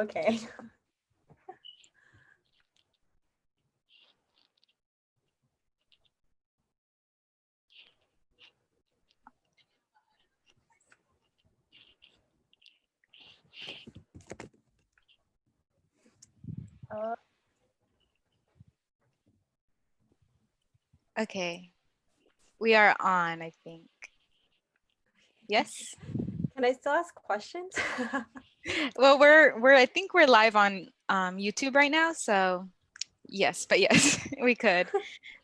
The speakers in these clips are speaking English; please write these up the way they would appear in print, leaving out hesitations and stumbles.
okay. Okay, we are on, I think. Yes. Can I still ask questions? Well, I think we're live on YouTube right now, so yes, but yes, we could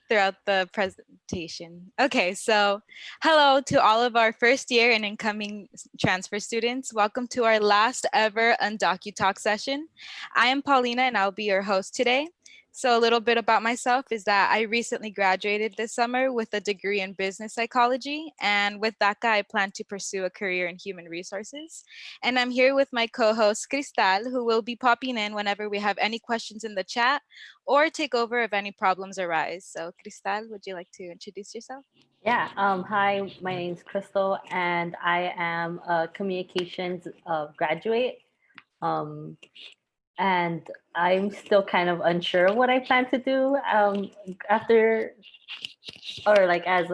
throughout the presentation. Okay, so hello to all of our first year and incoming transfer students. Welcome to our last ever UndocuTalk session. I am Paulina and I'll be your host today. So a little bit about myself is that I recently graduated this summer with a degree in business psychology. And with DACA, I plan to pursue a career in human resources. And I'm here with my co-host Cristal, who will be popping in whenever we have any questions in the chat or take over if any problems arise. So Cristal, would you like to introduce yourself? Yeah. Hi, my name's Crystal, and I am a communications graduate. Um, and I'm still kind of unsure what I plan to do after, or like as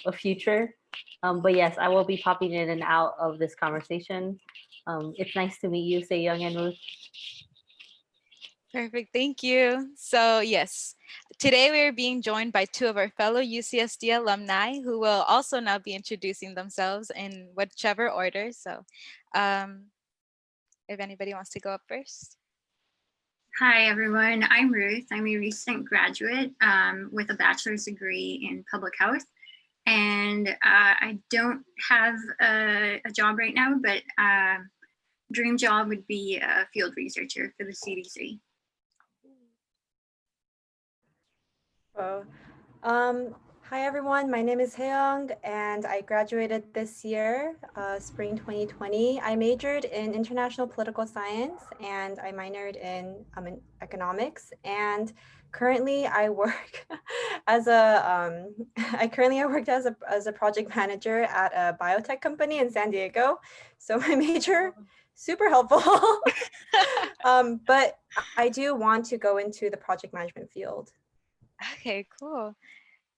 a future. But yes, I will be popping in and out of this conversation. It's nice to meet you, Say Young and Ruth. Perfect, thank you. So yes, today we are being joined by two of our fellow UCSD alumni who will also now be introducing themselves in whichever order. So if anybody wants to go up first. Hi, everyone. I'm Ruth. I'm a recent graduate with a bachelor's degree in public health. And I don't have a job right now, but dream job would be a field researcher for the CDC. Oh, hi everyone, my name is Haeyoung and I graduated this year, spring 2020. I majored in international political science and I minored in economics, and currently I work as a, I worked as a project manager at a biotech company in San Diego. So my major, super helpful. But I do want to go into the project management field. Okay, cool.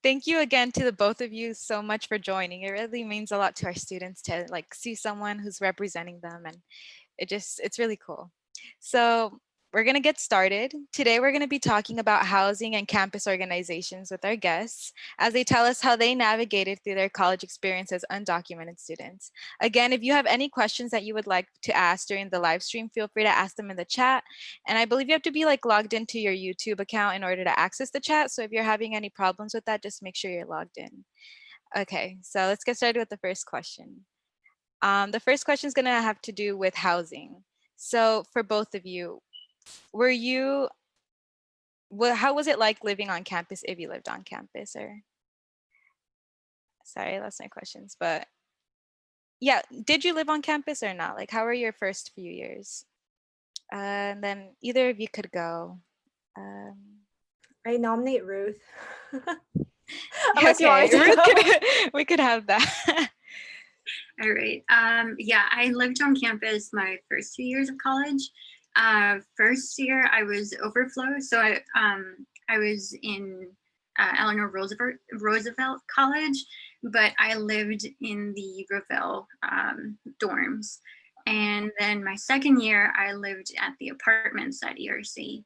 Thank you again to the both of you so much for joining. It really means a lot to our students to like see someone who's representing them, and it's really cool. So we're gonna get started. Today we're gonna be talking about housing and campus organizations with our guests as they tell us how they navigated through their college experience as undocumented students. Again, if you have any questions that you would like to ask during the live stream, feel free to ask them in the chat. And I believe you have to be like logged into your YouTube account in order to access the chat. So if you're having any problems with that, just make sure you're logged in. Okay, so let's get started with the first question. The first question is gonna have to do with housing. So for both of you, how was it like living on campus if you lived on campus? Or sorry, I lost my questions, but yeah, did you live on campus or not? Like, how were your first few years? And then either of you could go. I nominate Ruth. Unless you Okay, want me to go. we could have that. All right. Yeah, I lived on campus my first 2 years of college. First year I was overflow, so I was in Eleanor Roosevelt College, but I lived in the Revelle dorms. And then my second year I lived at the apartments at ERC.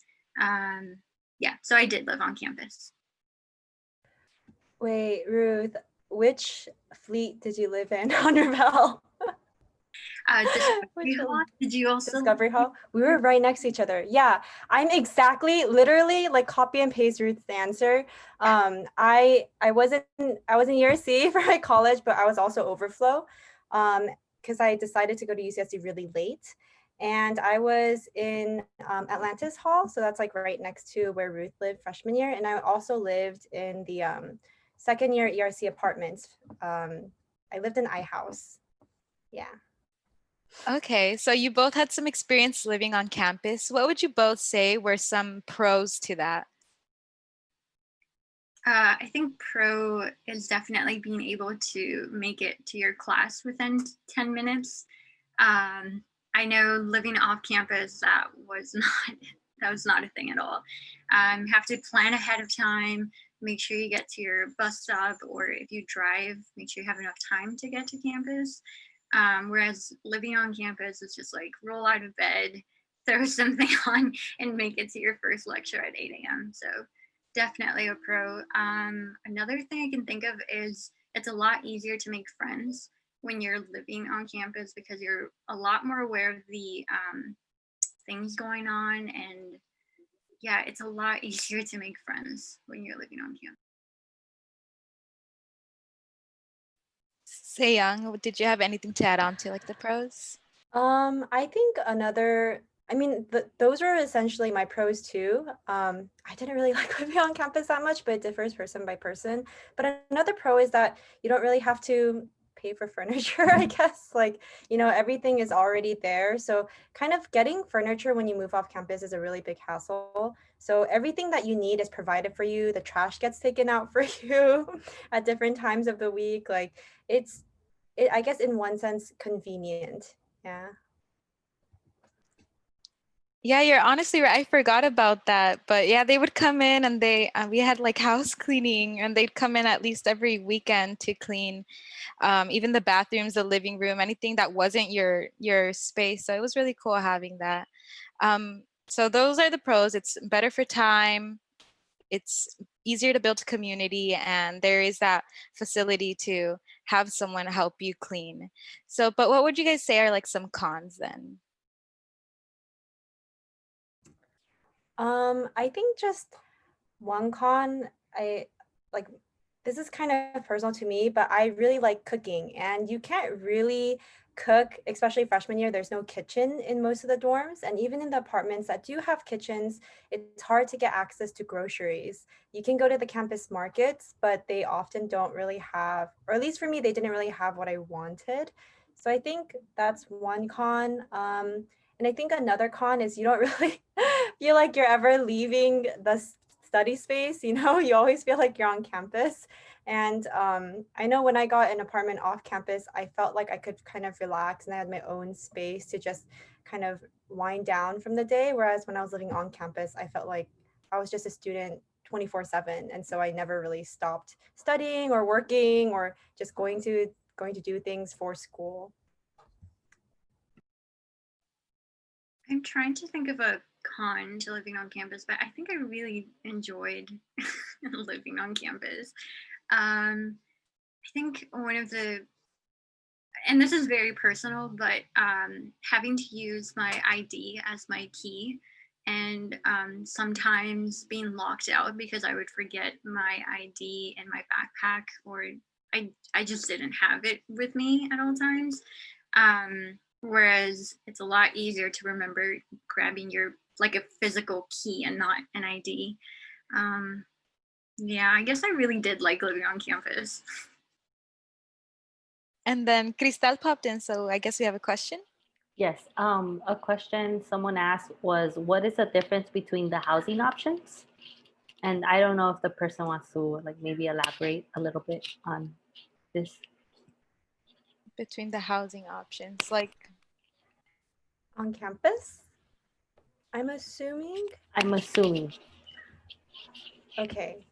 Yeah, so I did live on campus. Wait, Ruth, which fleet did you live in on Revelle? Discovery Hall. Did you also Discovery Hall? We were right next to each other. Yeah, I'm exactly, literally, like copy and paste Ruth's answer. I was in URC for my college, but I was also overflow because I decided to go to UCSD really late. And I was in Atlantis Hall, so that's like right next to where Ruth lived freshman year. And I also lived in the second year ERC apartments. I lived in iHouse. Yeah. Okay, so you both had some experience living on campus. What would you both say were some pros to that? I think pro is definitely being able to make it to your class within 10 minutes. I know living off campus, that was not a thing at all. Have to plan ahead of time, make sure you get to your bus stop, or if you drive, make sure you have enough time to get to campus. Whereas living on campus is just like roll out of bed, throw something on, and make it to your first lecture at 8 a.m. So definitely a pro. Another thing I can think of is it's a lot easier to make friends when you're living on campus because you're a lot more aware of the things going on, and yeah, it's a lot easier to make friends when you're living on campus. Young, did you have anything to add on to like the pros? I think I mean, those are essentially my pros too. I didn't really like living on campus that much, but it differs person by person. But another pro is that you don't really have to pay for furniture, I guess. Like, everything is already there. So kind of getting furniture when you move off campus is a really big hassle. So everything that you need is provided for you. The trash gets taken out for you at different times of the week. Like I guess in one sense, convenient. Yeah. Yeah, you're honestly right. I forgot about that. But yeah, they would come in and we had like house cleaning, and they'd come in at least every weekend to clean even the bathrooms, the living room, anything that wasn't your space. So it was really cool having that. So those are the pros. It's better for time. It's easier to build community, and there is that facility to have someone help you clean. So, but what would you guys say are like some cons then? I think just one con, I like this is kind of personal to me, but I really like cooking, and you can't really cook, especially freshman year. There's no kitchen in most of the dorms, and even in the apartments that do have kitchens, it's hard to get access to groceries. You can go to the campus markets, but they often don't really have, or at least for me, they didn't really have what I wanted. So I think that's one con. And I think another con is you don't really feel like you're ever leaving the study space. You always feel like you're on campus. And I know when I got an apartment off campus, I felt like I could kind of relax and I had my own space to just kind of wind down from the day. Whereas when I was living on campus, I felt like I was just a student 24/7. And so I never really stopped studying or working or just going to do things for school. I'm trying to think of a con to living on campus, but I think I really enjoyed living on campus. I think one of the, and this is very personal, but having to use my ID as my key, and sometimes being locked out because I would forget my ID in my backpack, or I just didn't have it with me at all times. Whereas it's a lot easier to remember grabbing your like a physical key and not an ID. Yeah, I guess I really did like living on campus. And then Cristal popped in, so I guess we have a question. Yes. A question someone asked was, what is the difference between the housing options? And I don't know if the person wants to like maybe elaborate a little bit on this. Between the housing options, like On campus, I'm assuming. I'm assuming. Okay.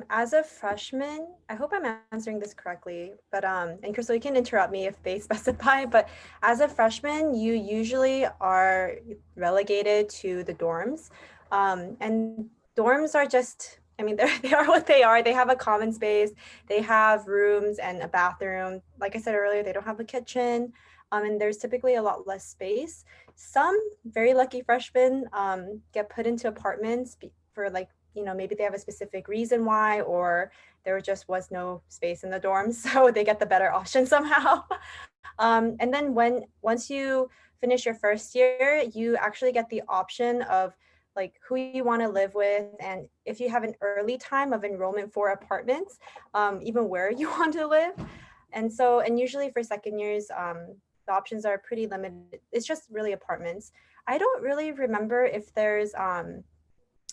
As a freshman, I hope I'm answering this correctly, but and Crystal, you can interrupt me if they specify, but as a freshman, you usually are relegated to the dorms. And dorms are just, I mean, they are what they are. They have a common space, they have rooms and a bathroom. Like I said earlier, they don't have a kitchen, and there's typically a lot less space. Some very lucky freshmen get put into apartments for like, maybe they have a specific reason why, or there just was no space in the dorms, so they get the better option somehow. And then once you finish your first year, you actually get the option of like who you want to live with, and if you have an early time of enrollment for apartments, even where you want to live. And usually for second years, the options are pretty limited. It's just really apartments. I don't really remember if there's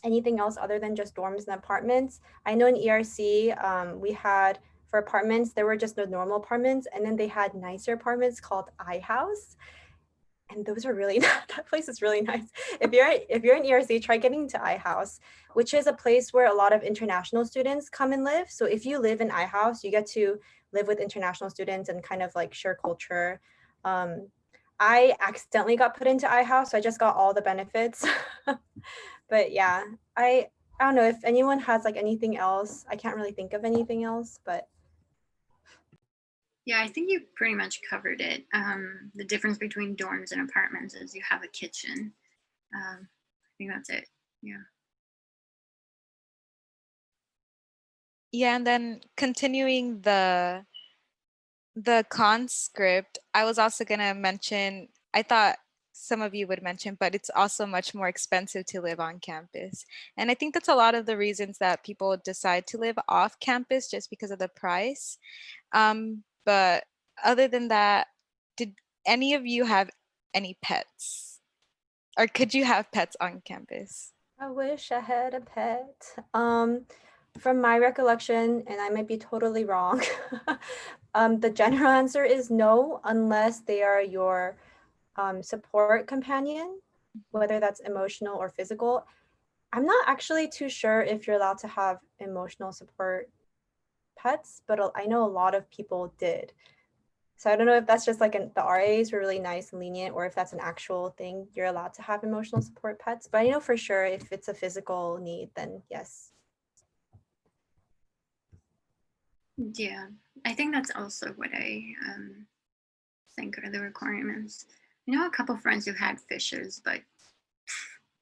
anything else other than just dorms and apartments. I know in ERC, we had for apartments, there were just the normal apartments, and then they had nicer apartments called iHouse. and those are really that place is really nice. If you're in ERC, try getting to iHouse, which is a place where a lot of international students come and live. So if you live in iHouse, you get to live with international students and kind of like share culture. I accidentally got put into iHouse, so I just got all the benefits. But yeah, I don't know if anyone has like anything else. I can't really think of anything else, but Yeah, I think you pretty much covered it. The difference between dorms and apartments is you have a kitchen. I think that's it. Yeah. Yeah, and then continuing the conscript, I was also gonna mention, I thought some of you would mention, but it's also much more expensive to live on campus. And I think that's a lot of the reasons that people decide to live off campus, just because of the price. But other than that, did any of you have any pets? Or could you have pets on campus? I wish I had a pet. From my recollection, and I might be totally wrong, the general answer is no, unless they are your support companion, whether that's emotional or physical. I'm not actually too sure if you're allowed to have emotional support pets, but I know a lot of people did. So I don't know if that's just like the RAs were really nice and lenient, or if that's an actual thing you're allowed to have emotional support pets. But I know for sure if it's a physical need, then yes. Yeah, I think that's also what I think are the requirements. I know a couple friends who had fishes, but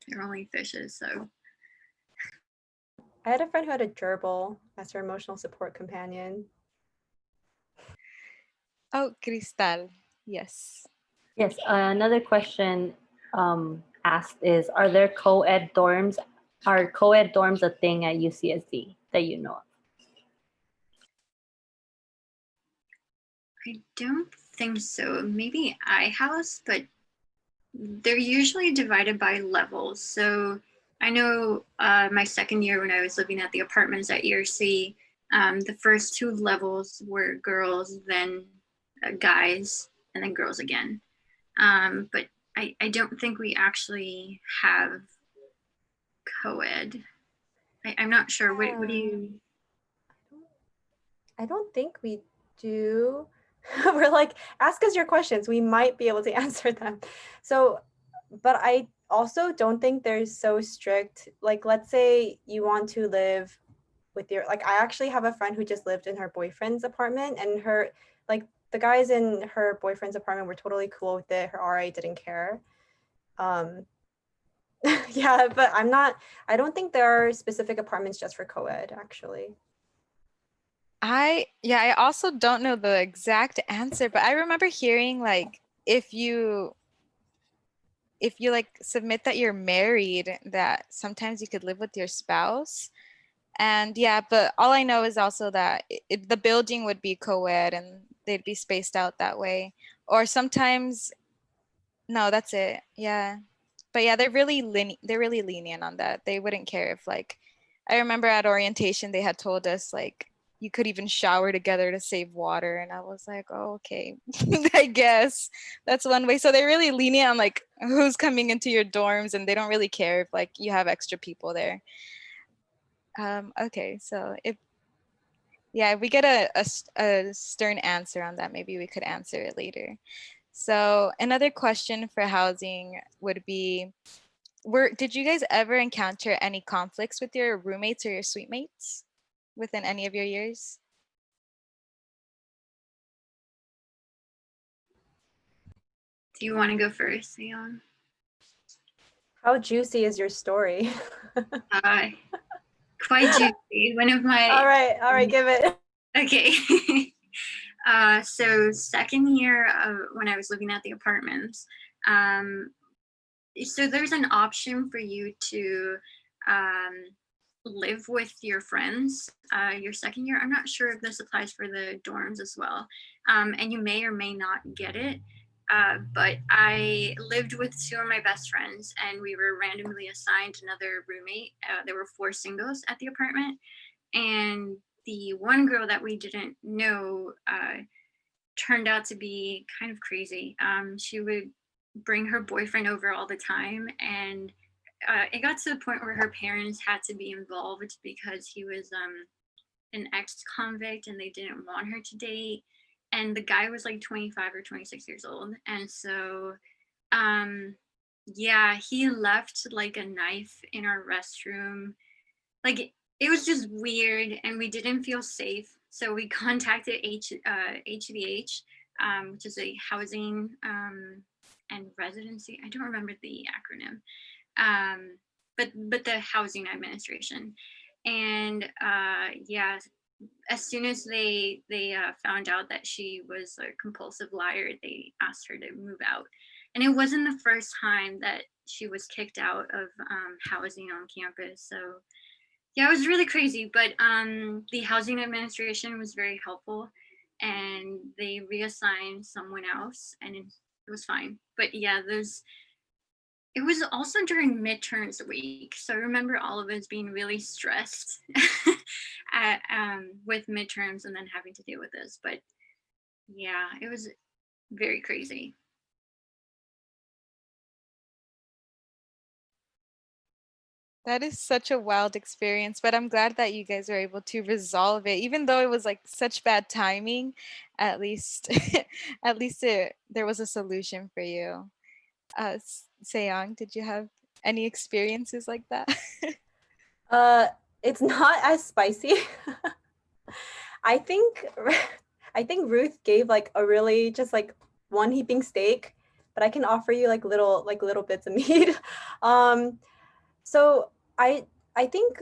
they're only fishes, so. I had a friend who had a gerbil as her emotional support companion. Oh, Cristal, yes. Yes, another question asked is, are there co-ed dorms? Are co-ed dorms a thing at UCSD that you know of? I don't think so. Maybe iHouse, but they're usually divided by levels. So I know my second year when I was living at the apartments at ERC, the first two levels were girls, then guys, and then girls again. But I don't think we actually have co-ed. I'm not sure. What do you? I don't think we do. We're like, ask us your questions. We might be able to answer them. So, but I also don't think they're so strict. Like, let's say you want to live with your, like, I actually have a friend who just lived in her boyfriend's apartment, and her, like, the guys in her boyfriend's apartment were totally cool with it. Her RA didn't care. Yeah, but I don't think there are specific apartments just for co-ed, actually. I also don't know the exact answer, but I remember hearing like if you like submit that you're married, that sometimes you could live with your spouse. And yeah, but all I know is also that the building would be co-ed and they'd be spaced out that way. Or sometimes, no, that's it. Yeah. But yeah, they're really lenient on that. They wouldn't care if like, I remember at orientation, they had told us like, you could even shower together to save water. And I was like, oh, okay, I guess that's one way. So they're really lenient on like who's coming into your dorms, and they don't really care if like you have extra people there. Okay, so if we get a stern answer on that, maybe we could answer it later. So another question for housing would be, did you guys ever encounter any conflicts with your roommates or your suite mates within any of your years? Do you want to go first, Leon? How juicy is your story? Quite juicy. One of my. All right, give it. Okay. So second year when I was living at the apartments, so there's an option for you to live with your friends your second year. I'm not sure if this applies for the dorms as well. And you may or may not get it. But I lived with two of my best friends, and we were randomly assigned another roommate. There were 4 singles at the apartment, and the one girl that we didn't know turned out to be kind of crazy. She would bring her boyfriend over all the time, and it got to the point where her parents had to be involved because he was an ex-convict and they didn't want her to date, and the guy was like 25 or 26 years old. And so yeah, he left like a knife in our restroom. Like, it was just weird and we didn't feel safe, so we contacted HVH, which is a housing and residency, I don't remember the acronym, but the housing administration. And yeah, as soon as they found out that she was a compulsive liar, they asked her to move out. And it wasn't the first time that she was kicked out of housing on campus. So yeah, it was really crazy. But the housing administration was very helpful, and they reassigned someone else, and it was fine. But yeah, it was also during midterms week, so I remember all of us being really stressed with midterms and then having to deal with this. But yeah, it was very crazy. That is such a wild experience, but I'm glad that you guys were able to resolve it, even though it was like such bad timing. At least, at least there was a solution for you. Seyong, did you have any experiences like that? It's not as spicy. I think I think Ruth gave like a really just like one heaping steak, but I can offer you like little bits of meat. Um, so I think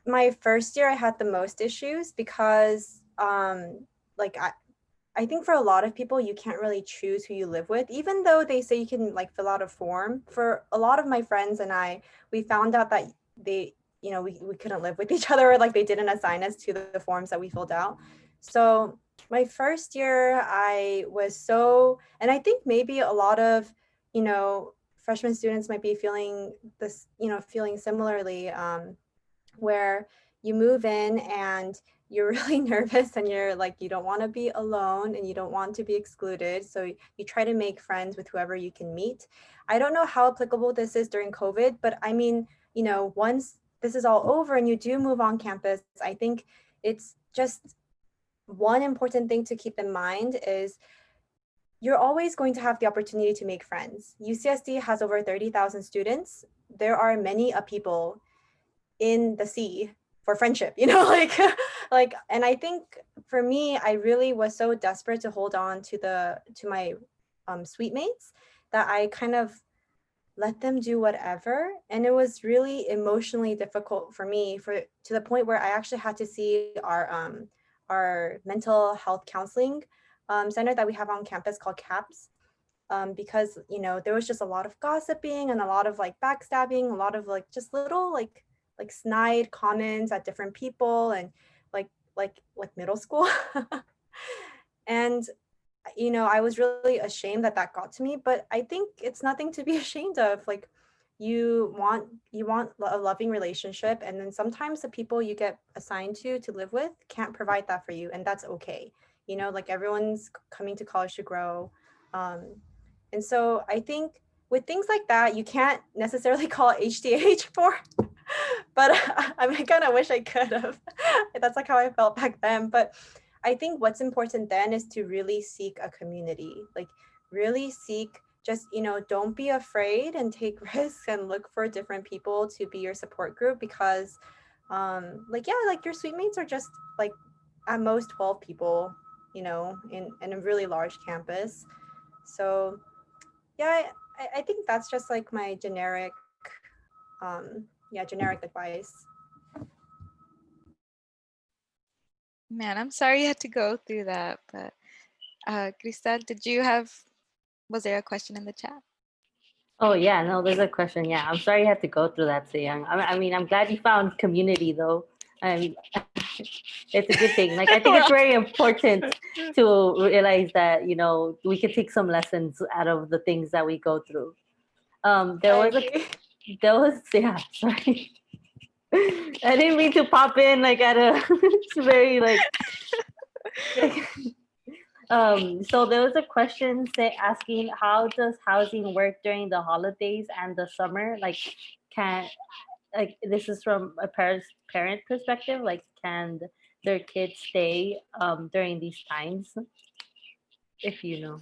my first year I had the most issues because like I think for a lot of people, you can't really choose who you live with, even though they say you can like fill out a form. For a lot of my friends and I, we found out that they, we couldn't live with each other, or like they didn't assign us to the forms that we filled out. So my first year, I was so, and I think maybe a lot of, freshman students might be feeling this, feeling similarly, where you move in and you're really nervous and you're like, you don't want to be alone and you don't want to be excluded. So you try to make friends with whoever you can meet. I don't know how applicable this is during COVID, but I mean, once this is all over and you do move on campus, I think it's just one important thing to keep in mind is you're always going to have the opportunity to make friends. UCSD has over 30,000 students. There are many people in the sea for friendship, like, and I think for me, I really was so desperate to hold on to my suite mates that I kind of let them do whatever. And it was really emotionally difficult for me to the point where I actually had to see our mental health counseling center that we have on campus called CAPS. Because there was just a lot of gossiping and a lot of like backstabbing, a lot of like just little like snide comments at different people, and like middle school. And I was really ashamed that got to me, but I think it's nothing to be ashamed of. Like, you want a loving relationship, and then sometimes the people you get assigned to live with can't provide that for you, and that's okay. Like, everyone's coming to college to grow. And so I think with things like that, you can't necessarily call HDH for, but I kind of wish I could have. That's like how I felt back then. But I think what's important then is to really seek a community, like really seek, just, don't be afraid and take risks and look for different people to be your support group, because like your suite mates are just like at most 12 people, in a really large campus. So yeah, I think that's just like my generic generic advice. Man, I'm sorry you had to go through that, but Cristal, was there a question in the chat? Oh yeah, no, there's a question. Yeah, I'm sorry you had to go through that, so young. I mean, I'm glad you found community though. It's a good thing. Like, I think it's very important to realize that we can take some lessons out of the things that we go through. There was yeah. Sorry, I didn't mean to pop in like at a very like So there was a question asking how does housing work during the holidays and the summer? Like, can like this is from a parent perspective. Like, can their kids stay during these times? If you know,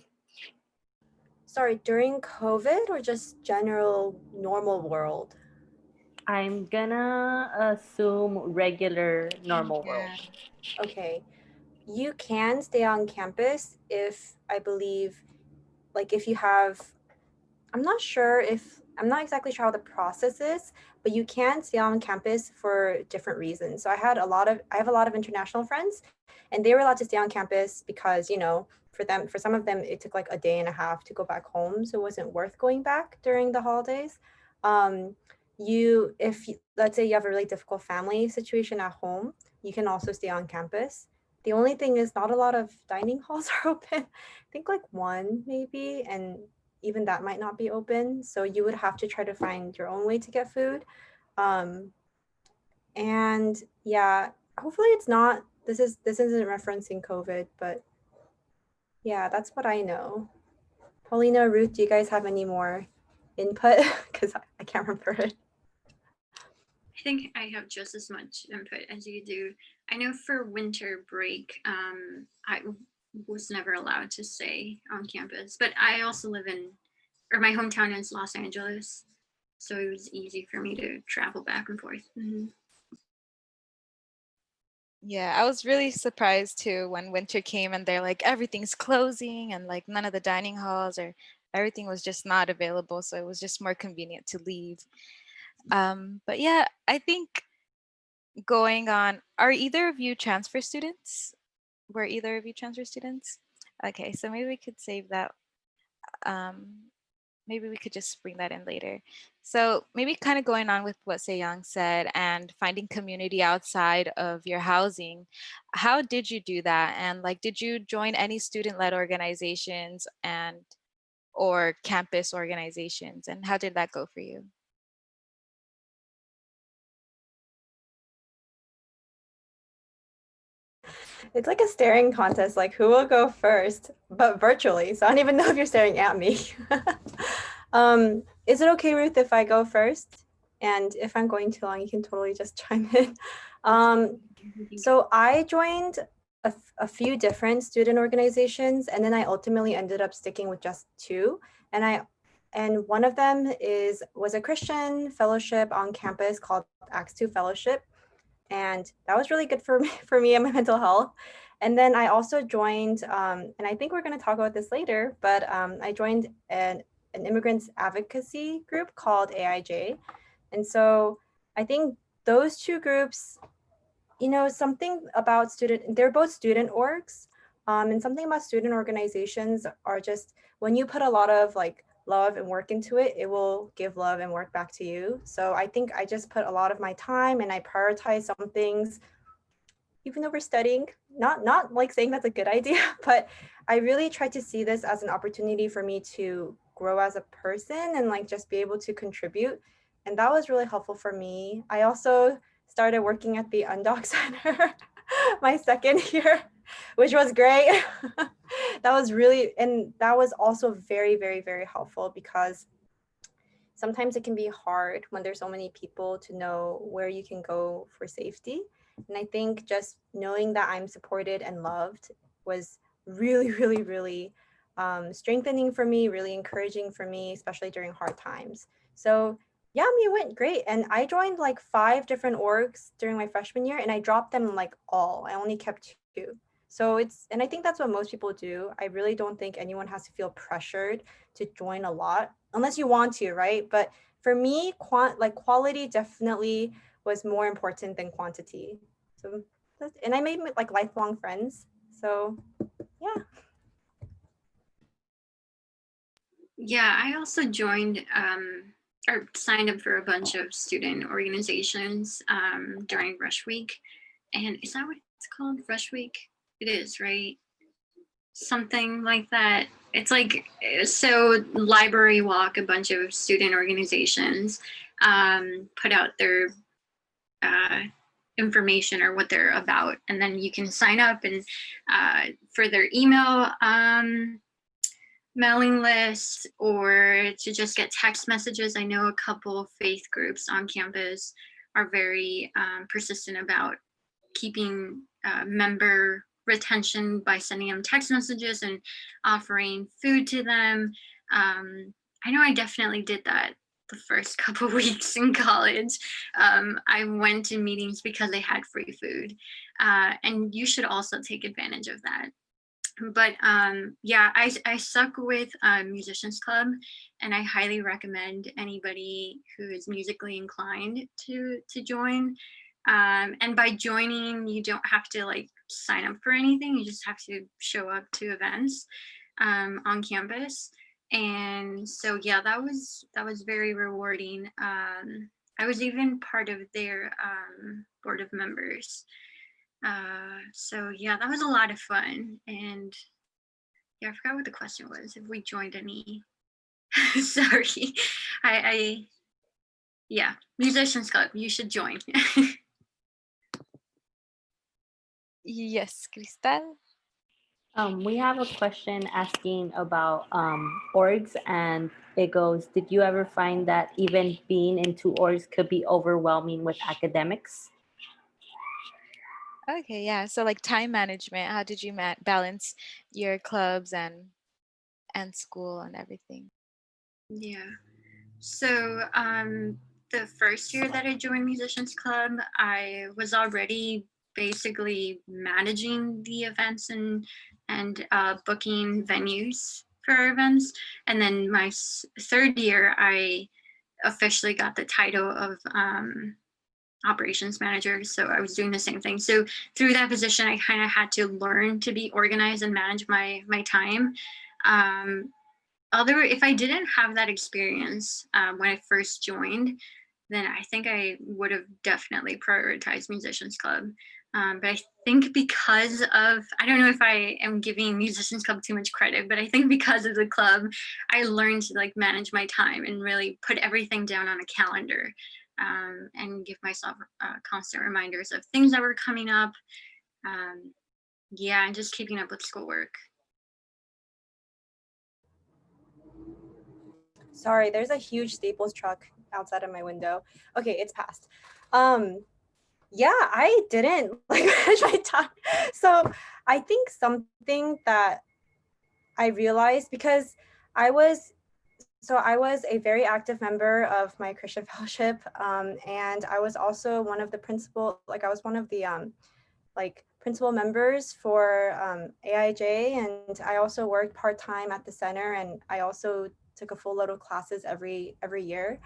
Sorry, during COVID or just general normal world? I'm gonna assume regular normal world. Yeah. Okay. You can stay on campus if I believe, like, if you have, I'm not sure if, I'm not exactly sure how the process is, but you can stay on campus for different reasons. So I have a lot of international friends, and they were allowed to stay on campus because, for some of them, it took like a day and a half to go back home. So it wasn't worth going back during the holidays. Um, let's say you have a really difficult family situation at home, you can also stay on campus. The only thing is not a lot of dining halls are open. I think like one maybe, and even that might not be open. So you would have to try to find your own way to get food. Um, and yeah, hopefully it's not, this isn't referencing COVID, but yeah, that's what I know. Paulina, Ruth, do you guys have any more input? Because I can't remember it. I think I have just as much input as you do. I know for winter break, I was never allowed to stay on campus, but I also my hometown is Los Angeles, so it was easy for me to travel back and forth. Yeah, I was really surprised too when winter came and they're like everything's closing and like none of the dining halls or everything was just not available. So it was just more convenient to leave. But yeah, I think going on, are either of you transfer students? Were either of you transfer students? Okay, so maybe we could save that. Um, Maybe we could just bring that in later. So maybe kind of going on with what Seyang said and finding community outside of your housing. How did you do that? And like, did you join any student-led organizations and or campus organizations? And how did that go for you? It's like a staring contest, like who will go first, but virtually. So I don't even know if you're staring at me. Is it okay, Ruth, if I go first? And if I'm going too long, you can totally just chime in. So I joined a few different student organizations, and then I ultimately ended up sticking with just two. And one of them was a Christian fellowship on campus called Acts 2 Fellowship. And that was really good for me and my mental health. And then I also joined, and I think we're going to talk about this later, but I joined an immigrants advocacy group called AIJ. And so I think those two groups, something about they're both student orgs, and something about student organizations are just, when you put a lot of like love and work into it, it will give love and work back to you. So I think I just put a lot of my time and I prioritize some things, even though we're studying, not like saying that's a good idea, but I really try to see this as an opportunity for me to grow as a person and like just be able to contribute. And that was really helpful for me. I also started working at the Undoc Center my second year, which was great. That was also very, very, very helpful because sometimes it can be hard when there's so many people to know where you can go for safety. And I think just knowing that I'm supported and loved was really, really, really strengthening for me, really encouraging for me, especially during hard times. So yeah, it went great. And I joined like 5 different orgs during my freshman year, and I dropped them like all. I only kept 2. So and I think that's what most people do. I really don't think anyone has to feel pressured to join a lot unless you want to, right? But for me, quality definitely was more important than quantity. So, and I made like lifelong friends. So yeah. Yeah, I also joined or signed up for a bunch of student organizations during Rush Week. And is that what it's called? Rush Week? It is, right? Something like that. It's like, so Library Walk, a bunch of student organizations put out their information or what they're about, and then you can sign up and for their email mailing list, or to just get text messages. I know a couple faith groups on campus are very persistent about keeping member retention by sending them text messages and offering food to them. I know I definitely did that the first couple weeks in college. I went to meetings because they had free food, and you should also take advantage of that. But yeah, I stuck with Musicians Club, and I highly recommend anybody who is musically inclined to join. And by joining, you don't have to like sign up for anything. You just have to show up to events on campus. And so yeah, that was very rewarding. I was even part of their board of members. So yeah, that was a lot of fun. And yeah, I forgot what the question was. If we joined any, sorry, I yeah, Musicians Club, you should join. Yes, Cristal. We have a question asking about orgs, and it goes, did you ever find that even being in two orgs could be overwhelming with academics? Okay, yeah. So like time management, how did you balance your clubs and school and everything? Yeah. So the first year that I joined Musicians Club, I was already basically managing the events and booking venues for our events. And then my third year, I officially got the title of operations manager. So I was doing the same thing. So through that position, I kind of had to learn to be organized and manage my time. Although if I didn't have that experience when I first joined, then I think I would have definitely prioritized Musicians Club. But I think because of, I don't know if I am giving Musicians Club too much credit, but I think because of the club, I learned to like manage my time and really put everything down on a calendar, and give myself constant reminders of things that were coming up. Yeah, and just keeping up with schoolwork. Sorry, there's a huge Staples truck outside of my window. Okay, it's passed. Yeah, I didn't like manage my time. So I think something that I realized, because I was a very active member of my Christian fellowship, and I was also one of the I was one of the like principal members for AIJ, and I also worked part-time at the center, and I also took a full load of classes every year.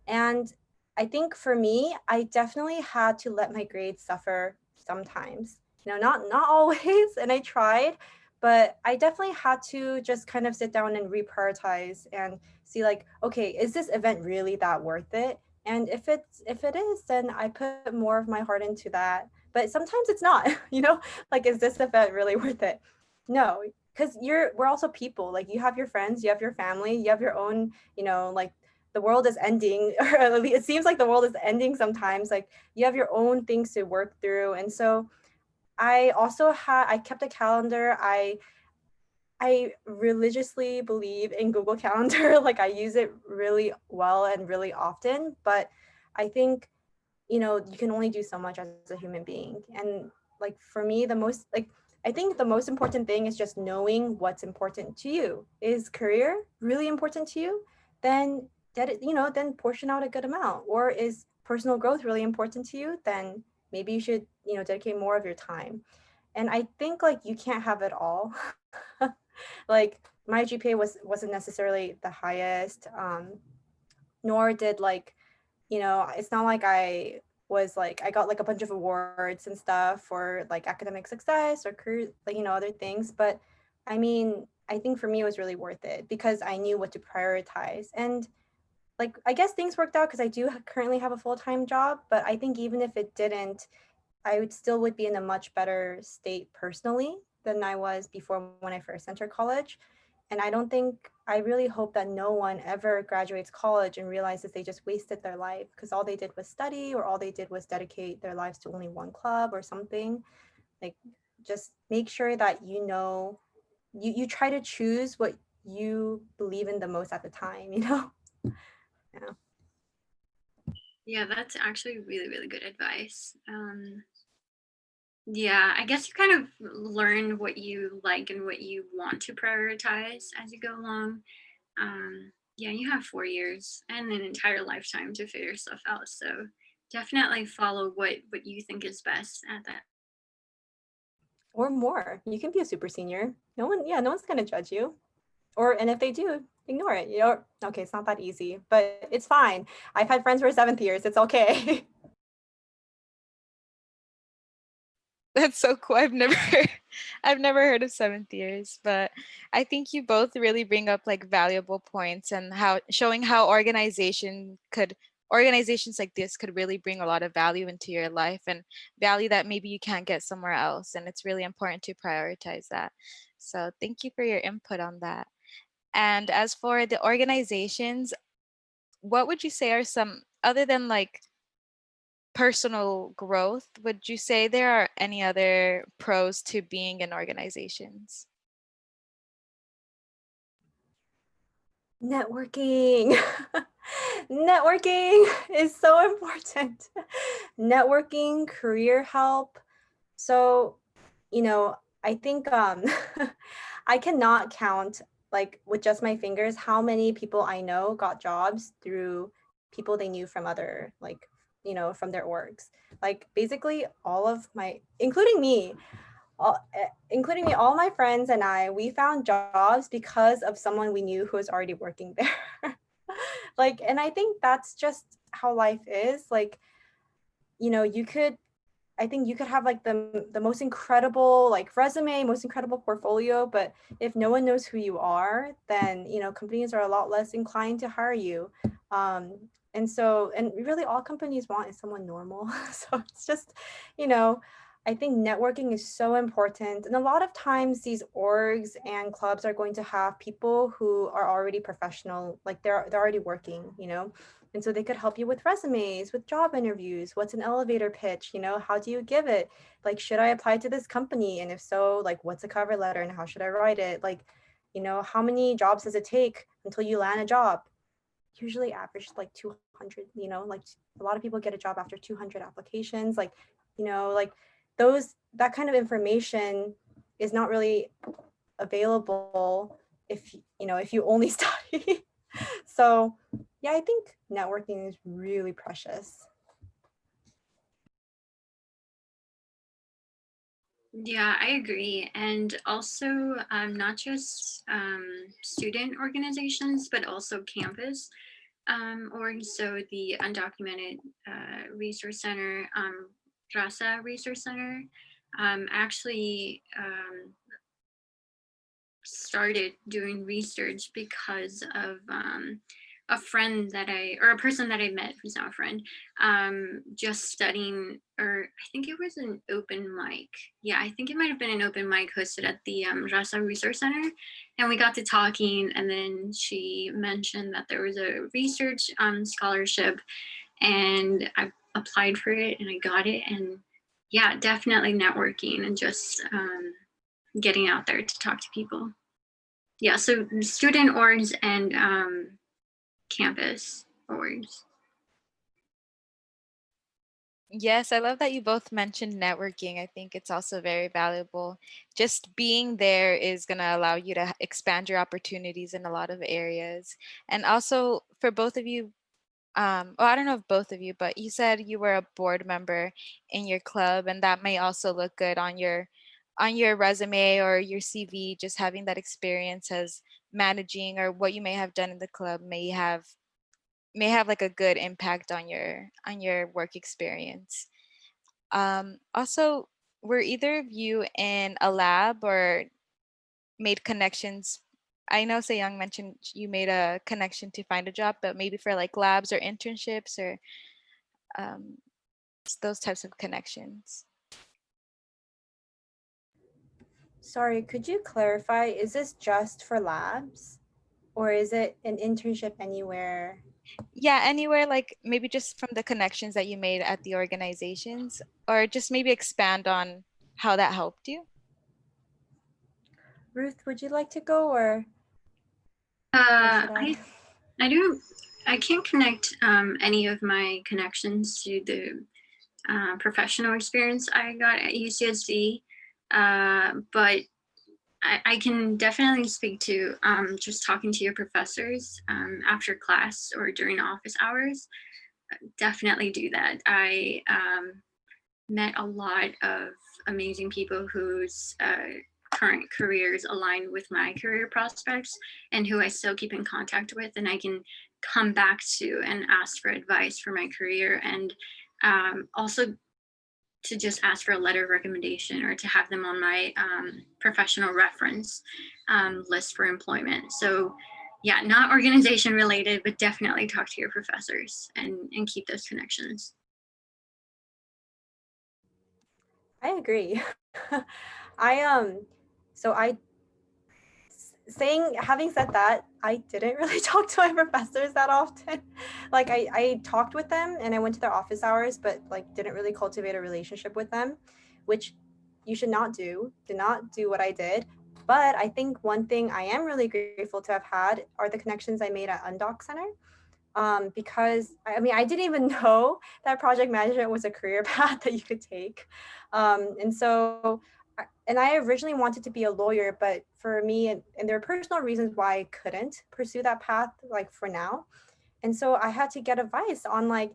And I think for me, I definitely had to let my grades suffer sometimes. Not always, and I tried, but I definitely had to just kind of sit down and reprioritize and see like, okay, is this event really that worth it? And if it is, then I put more of my heart into that. But sometimes it's not, like, is this event really worth it? No, because we're also people. Like, you have your friends, you have your family, you have your own, like, the world is ending, or at least it seems like the world is ending sometimes. Like, you have your own things to work through. And so I kept a calendar. I religiously believe in Google Calendar. Like, I use it really well and really often, but I think, you can only do so much as a human being. And like, for me, I think the most important thing is just knowing what's important to you. Is career really important to you? Then then portion out a good amount. Or is personal growth really important to you? Then maybe you should, dedicate more of your time. And I think, like, you can't have it all. Like, my GPA wasn't necessarily the highest, nor did, like, it's not like I got like a bunch of awards and stuff for like academic success or career, like, other things. But I mean, I think for me it was really worth it because I knew what to prioritize. And like, I guess things worked out because I do currently have a full-time job, but I think even if it didn't, I would be in a much better state personally than I was before when I first entered college. And I don't think I really hope that no one ever graduates college and realizes they just wasted their life because all they did was study or all they did was dedicate their lives to only one club or something. Like, just make sure that you try to choose what you believe in the most at the time, you know? Yeah. Yeah, that's actually really, really good advice. Yeah, I guess you kind of learn what you like and what you want to prioritize as you go along. Yeah, you have 4 years and an entire lifetime to figure stuff out. So definitely follow what you think is best at that. Or more. You can be a super senior. No one's gonna judge you. And if they do, ignore it. You know, okay, it's not that easy, but it's fine. I've had friends who are seventh years. It's okay. That's so cool. I've never heard of seventh years, but I think you both really bring up like valuable points and how showing how organizations like this could really bring a lot of value into your life and value that maybe you can't get somewhere else. And it's really important to prioritize that. So thank you for your input on that. And as for the organizations, what would you say are some, other than like personal growth, would you say there are any other pros to being in organizations? Networking. Networking is so important. Networking, career help. So, I think I cannot count like with just my fingers how many people I know got jobs through people they knew from other like, from their orgs. Like basically all of my, including me, all my friends and I, we found jobs because of someone we knew who was already working there. Like, and I think that's just how life is. Like, I think you could have like the most incredible like resume, most incredible portfolio, but if no one knows who you are, then companies are a lot less inclined to hire you. And really all companies want is someone normal. So it's just, you know, I think networking is so important. And a lot of times these orgs and clubs are going to have people who are already professional, like they're already working. And so they could help you with resumes, with job interviews, what's an elevator pitch, how do you give it? Like, should I apply to this company? And if so, like, what's a cover letter and how should I write it? Like, how many jobs does it take until you land a job? Usually average like 200, like a lot of people get a job after 200 applications. Like, like that kind of information is not really available if you only study. So yeah, I think networking is really precious. Yeah, I agree. And also, not just student organizations, but also campus orgs. So the Undocumented Resource Center, RASA Resource Center, actually started doing research because of a friend or a person that I met who's now a friend, just studying, or I think it was an open mic. Yeah, I think it might have been an open mic hosted at the Rasa Resource Center. And we got to talking, and then she mentioned that there was a research scholarship, and I applied for it and I got it. And yeah, definitely networking and just getting out there to talk to people. Yeah, so student orgs and campus orgs. Yes, I love that you both mentioned networking. I think it's also very valuable. Just being there is going to allow you to expand your opportunities in a lot of areas. And also for both of you, well, I don't know if both of you, but you said you were a board member in your club, and that may also look good on your resume or your CV. Just having that experience as managing or what you may have done in the club may have like a good impact on your work experience. Also, were either of you in a lab or made connections? I know Young mentioned you made a connection to find a job, but maybe for like labs or internships or um, those types of connections. Sorry, could you clarify? Is this just for labs? Or is it an internship anywhere? Yeah, anywhere, like maybe just from the connections that you made at the organizations, or just maybe expand on how that helped you. Ruth, would you like to go or should I? I don't. I can't connect any of my connections to the professional experience I got at UCSD, but I can definitely speak to just talking to your professors after class or during office hours. Definitely do that. I met a lot of amazing people whose current careers align with my career prospects and who I still keep in contact with, and I can come back to and ask for advice for my career, and also to just ask for a letter of recommendation or to have them on my professional reference list for employment. So yeah, not organization related, but definitely talk to your professors and keep those connections. I agree. I so I having said that, I didn't really talk to my professors that often. Like I talked with them and I went to their office hours, but like didn't really cultivate a relationship with them, which you should not do. Do not do what I did. But I think one thing I am really grateful to have had are the connections I made at Undoc Center. Because I mean, I didn't even know that project management was a career path that you could take. And so, and I originally wanted to be a lawyer, but for me, and there are personal reasons why I couldn't pursue that path, like for now. And so I had to get advice on like,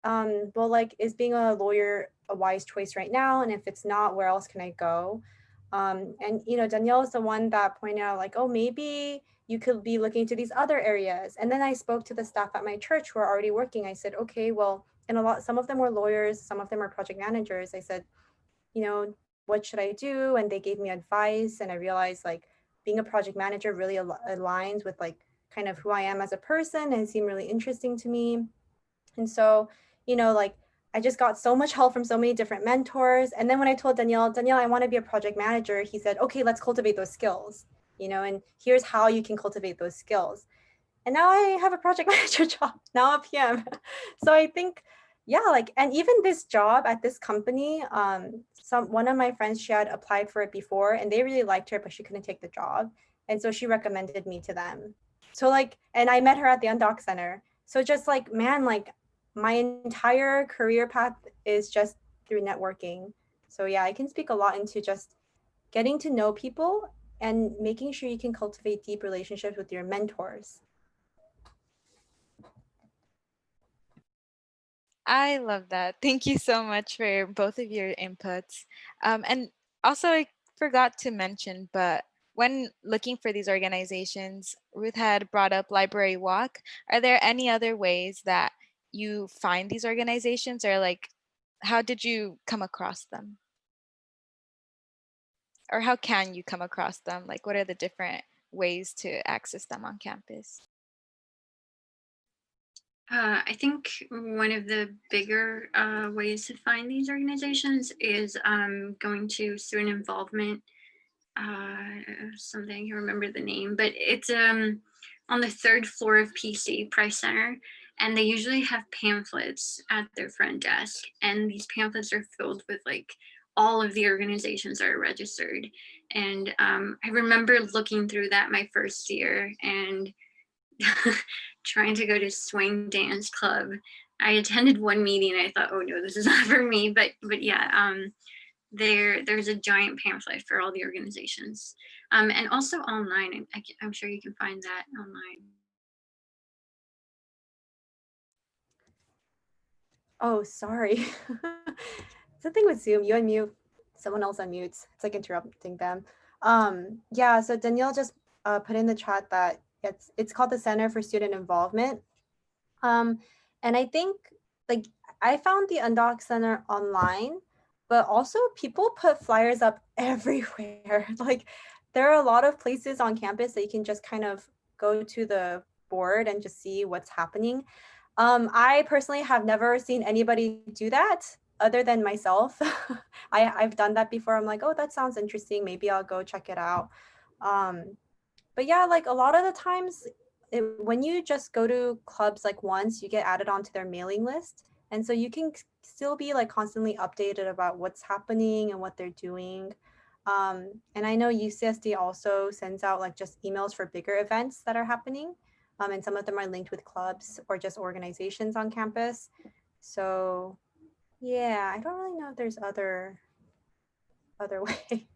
well, like, is being a lawyer a wise choice right now? And if it's not, where else can I go? And you know, Danielle is the one that pointed out, like, oh, maybe you could be looking into these other areas. And then I spoke to the staff at my church who are already working. I said, okay, well, and some of them were lawyers, some of them are project managers. I said, you know, what should I do? And they gave me advice. And I realized like being a project manager really aligns with like kind of who I am as a person and seemed really interesting to me. And so, you know, like I just got so much help from so many different mentors. And then when I told Danielle, I want to be a project manager, he said, okay, let's cultivate those skills, you know, and here's how you can cultivate those skills. And now I have a project manager job, now a PM. So I think, yeah, like, and even this job at this company, one of my friends, she had applied for it before and they really liked her, but she couldn't take the job. And so she recommended me to them. So like, and I met her at the Undoc Center. So just like, man, like my entire career path is just through networking. So yeah, I can speak a lot into just getting to know people and making sure you can cultivate deep relationships with your mentors. I love that. Thank you so much for both of your inputs. And also, I forgot to mention, but when looking for these organizations, Ruth had brought up Library Walk. Are there any other ways that you find these organizations, or like, how did you come across them? Or how can you come across them? Like, what are the different ways to access them on campus? I think one of the bigger ways to find these organizations is going to student involvement. Something I can remember the name, but it's on the third floor of PC Price Center, and they usually have pamphlets at their front desk, and these pamphlets are filled with like all of the organizations that are registered. And I remember looking through that my first year and trying to go to swing dance club. I attended one meeting and I thought, oh no, this is not for me. But yeah, there's a giant pamphlet for all the organizations, and also online. I'm sure you can find that online. Oh, sorry. It's the thing with Zoom, you unmute, someone else unmutes. It's like interrupting them. Yeah, so Danielle just put in the chat that it's called the Center for Student Involvement. And I think like I found the Undoc Center online, but also people put flyers up everywhere. Like there are a lot of places on campus that you can just kind of go to the board and just see what's happening. I personally have never seen anybody do that other than myself. I've done that before. I'm like, oh, that sounds interesting. Maybe I'll go check it out. Um, but yeah, like a lot of the times when you just go to clubs like once, you get added onto their mailing list. And so you can still be like constantly updated about what's happening and what they're doing. And I know UCSD also sends out like just emails for bigger events that are happening. And some of them are linked with clubs or just organizations on campus. So yeah, I don't really know if there's other ways.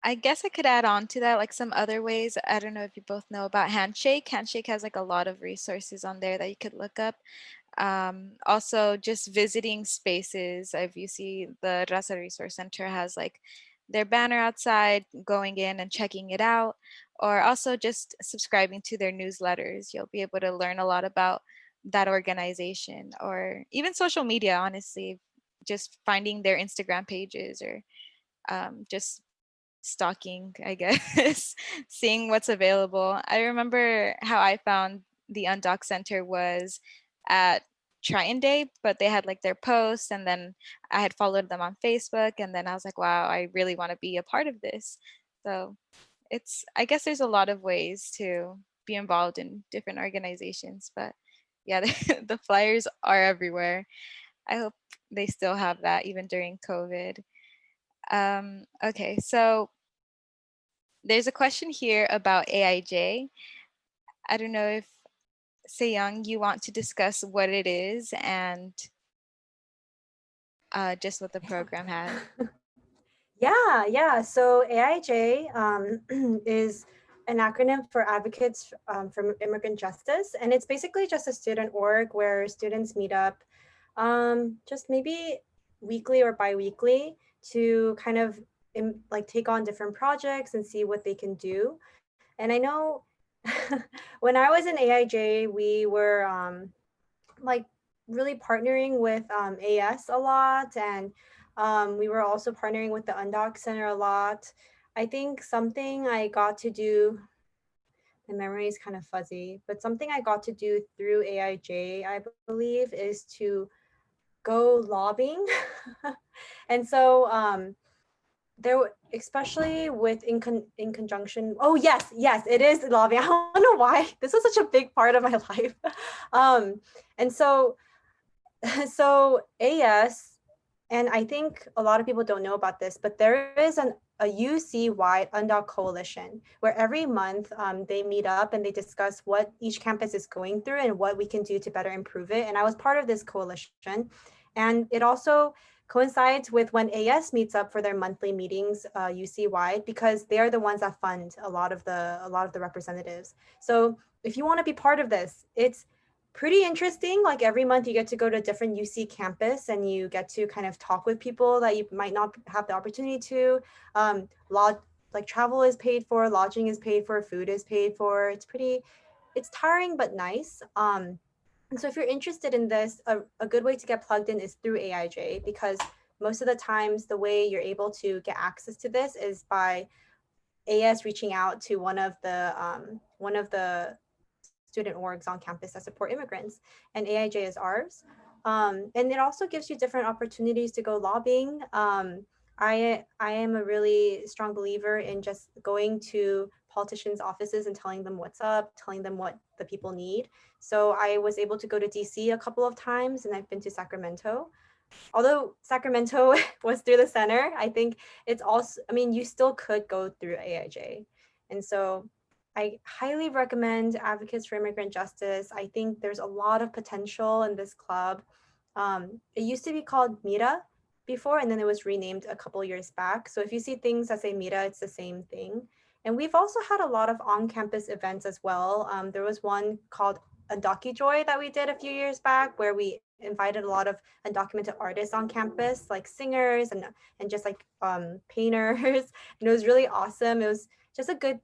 I guess I could add on to that, like some other ways. I don't know if you both know about Handshake. Handshake has like a lot of resources on there that you could look up. Also, just visiting spaces. If you see the Raza Resource Center has like their banner outside, going in and checking it out, or also just subscribing to their newsletters. You'll be able to learn a lot about that organization, or even social media, honestly, just finding their Instagram pages, or just stalking, I guess, seeing what's available. I remember how I found the Undoc Center was at Triton Day, but they had like their posts, and then I had followed them on Facebook, and then I was like, wow, I really want to be a part of this. So I guess there's a lot of ways to be involved in different organizations, but yeah, the flyers are everywhere. I hope they still have that even during COVID. Okay, so there's a question here about AIJ. I don't know if Seyong, you want to discuss what it is and just what the program has. Yeah. So AIJ is an acronym for Advocates for Immigrant Justice. And it's basically just a student org where students meet up just maybe weekly or bi-weekly to kind of like take on different projects and see what they can do. And I know when I was in AIJ, we were like really partnering with AS a lot, and we were also partnering with the Undoc Center a lot. I think something I got to do, the memory is kind of fuzzy, but something I got to do through AIJ, I believe, is to go lobbying. And so there, especially with in conjunction, oh yes, it is lobbying. I don't know why this is such a big part of my life. And so so AS, and I think a lot of people don't know about this, but there is a UC-wide UNDOC coalition where every month they meet up and they discuss what each campus is going through and what we can do to better improve it. And I was part of this coalition. And it also coincides with when AS meets up for their monthly meetings UC-wide, because they are the ones that fund a lot of the representatives. So if you want to be part of this, it's pretty interesting. Like every month you get to go to a different UC campus and you get to kind of talk with people that you might not have the opportunity to. Like travel is paid for, lodging is paid for, food is paid for. It's tiring but nice. And so if you're interested in this, a good way to get plugged in is through AIJ, because most of the times the way you're able to get access to this is by AS reaching out to one of the student orgs on campus that support immigrants, and AIJ is ours. And it also gives you different opportunities to go lobbying. I am a really strong believer in just going to politicians' offices and telling them what's up, telling them what the people need. So I was able to go to DC a couple of times, and I've been to Sacramento. Although Sacramento was through the center, I think it's also, I mean, you still could go through AIJ. And so I highly recommend Advocates for Immigrant Justice. I think there's a lot of potential in this club. It used to be called Mira before, and then it was renamed a couple years back. So if you see things that say Mira, it's the same thing. And we've also had a lot of on-campus events as well. There was one called UndocuJoy that we did a few years back, where we invited a lot of undocumented artists on campus, like singers and just like painters. And it was really awesome. It was just a good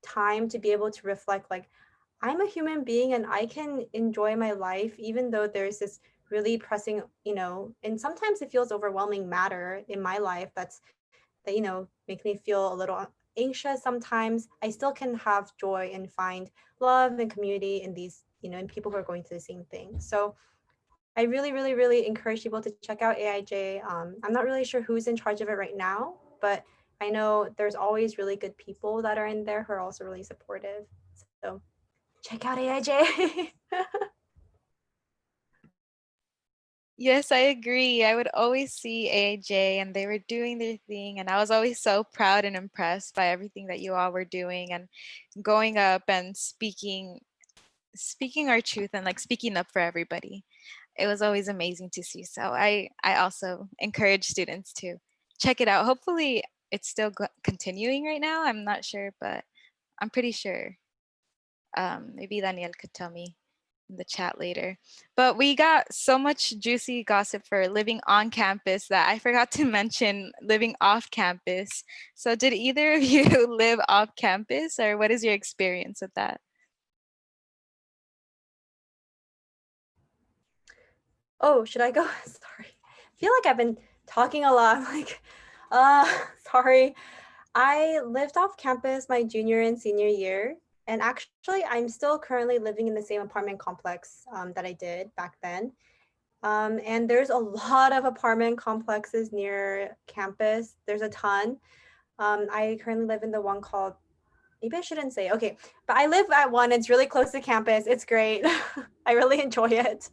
time to be able to reflect, like, I'm a human being and I can enjoy my life even though there's this really pressing, and sometimes it feels overwhelming matter in my life that make me feel a little anxious. Sometimes I still can have joy and find love and community in these, in people who are going through the same thing. So I really, really, really encourage people to check out AIJ. I'm not really sure who's in charge of it right now, but I know there's always really good people that are in there who are also really supportive. So check out AIJ. Yes, I agree. I would always see AJ and they were doing their thing. And I was always so proud and impressed by everything that you all were doing and going up and speaking our truth and like speaking up for everybody. It was always amazing to see. So I also encourage students to check it out. Hopefully it's still continuing right now. I'm not sure, but I'm pretty sure. Maybe Daniel could tell me in the chat later. But we got so much juicy gossip for living on campus that I forgot to mention living off campus. So did either of you live off campus, or what is your experience with that? Oh, should I go? Sorry. I feel like I've been talking a lot. Like, sorry. I lived off campus my junior and senior year. And actually, I'm still currently living in the same apartment complex that I did back then. And there's a lot of apartment complexes near campus. There's a ton. I currently live in the one called, maybe I shouldn't say, okay, but I live at one. It's really close to campus. It's great. I really enjoy it.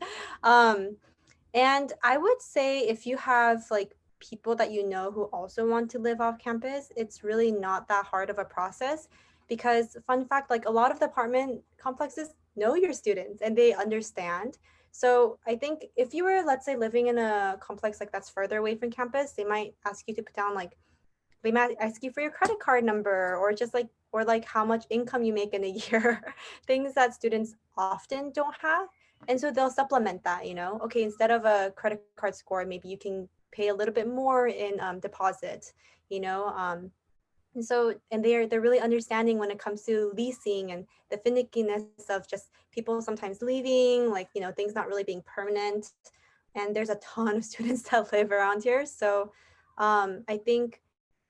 And I would say if you have like people that you know who also want to live off campus, it's really not that hard of a process because fun fact, like a lot of the apartment complexes know your students and they understand. So I think if you were, let's say, living in a complex like that's further away from campus, they might ask you to put down like, they might ask you for your credit card number or just like, or like how much income you make in a year, things that students often don't have. And so they'll supplement that, you know, okay, instead of a credit card score, maybe you can pay a little bit more in deposit, you know. And so, and they're really understanding when it comes to leasing and the finickiness of just people sometimes leaving, like, you know, things not really being permanent. And there's a ton of students that live around here. So I think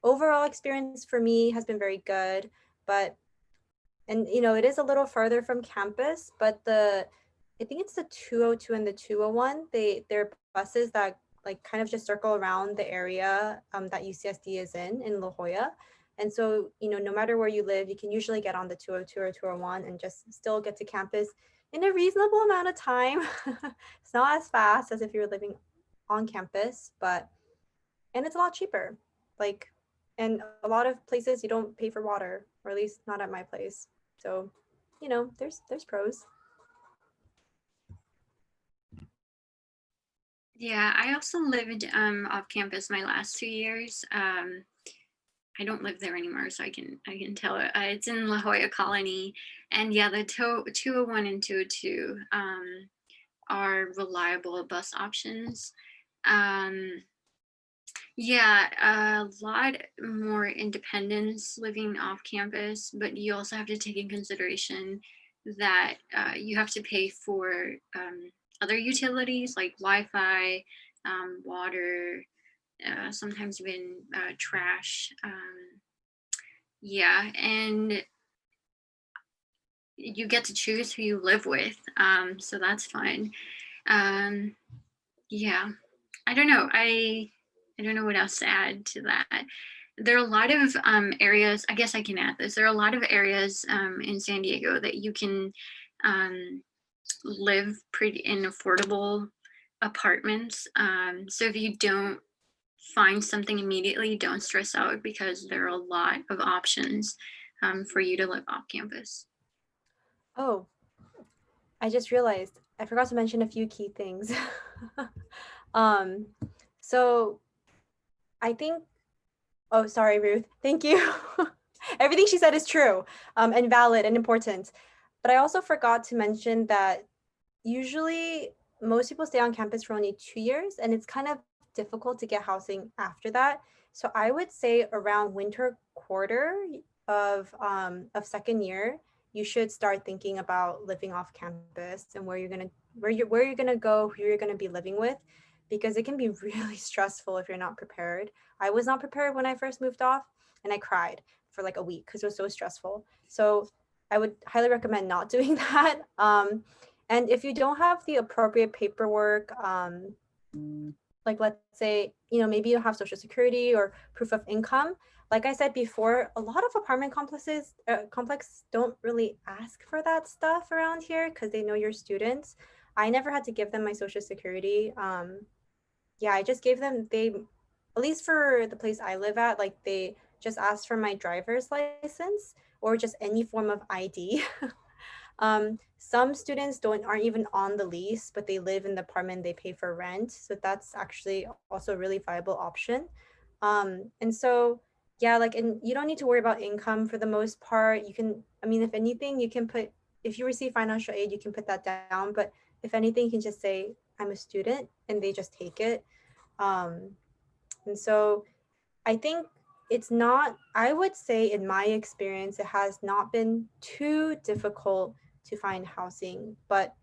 overall experience for me has been very good, but, and you know, it is a little further from campus, but I think it's the 202 and the 201, they're buses that like kind of just circle around the area that UCSD is in La Jolla. And so, you know, no matter where you live, you can usually get on the 202 or 201 and just still get to campus in a reasonable amount of time. It's not as fast as if you're living on campus, but, and it's a lot cheaper. Like, and a lot of places you don't pay for water, or at least not at my place. So, you know, there's pros. Yeah, I also lived off campus my last 2 years. I don't live there anymore, so I can tell it. It's in La Jolla Colony, and yeah, the 201 and 202 are reliable bus options. Um, yeah, a lot more independence living off campus, but you also have to take in consideration that you have to pay for other utilities like Wi-Fi, water, sometimes even trash. Yeah, and you get to choose who you live with, so that's fun. Um, yeah, I don't know. I don't know what else to add to that. There are a lot of areas. I guess I can add this. There are a lot of areas in San Diego that you can live pretty in affordable apartments. So if you don't find something immediately, don't stress out because there are a lot of options for you to live off campus. Oh, I just realized I forgot to mention a few key things. um, so I think, oh, sorry, Ruth. Thank you. Everything she said is true and valid and important. But I also forgot to mention that usually most people stay on campus for only 2 years, and it's kind of difficult to get housing after that. So I would say around winter quarter of second year, you should start thinking about living off campus and where you're gonna go, who you're gonna be living with, because it can be really stressful if you're not prepared. I was not prepared when I first moved off, and I cried for like a week because it was so stressful. So I would highly recommend not doing that. And if you don't have the appropriate paperwork, like let's say, you know, maybe you don't have social security or proof of income, like I said before, a lot of apartment complex don't really ask for that stuff around here because they know you're students. I never had to give them my social security. Yeah, I just gave them, at least for the place I live at, like they just asked for my driver's license or just any form of ID. Some students aren't even on the lease, but they live in the apartment, they pay for rent. So that's actually also a really viable option. And so, yeah, like, and you don't need to worry about income for the most part. You can, I mean, if anything, you can put, if you receive financial aid, you can put that down. But if anything, you can just say, I'm a student, and they just take it. Um, and so I think it's not, I would say in my experience, it has not been too difficult to find housing, but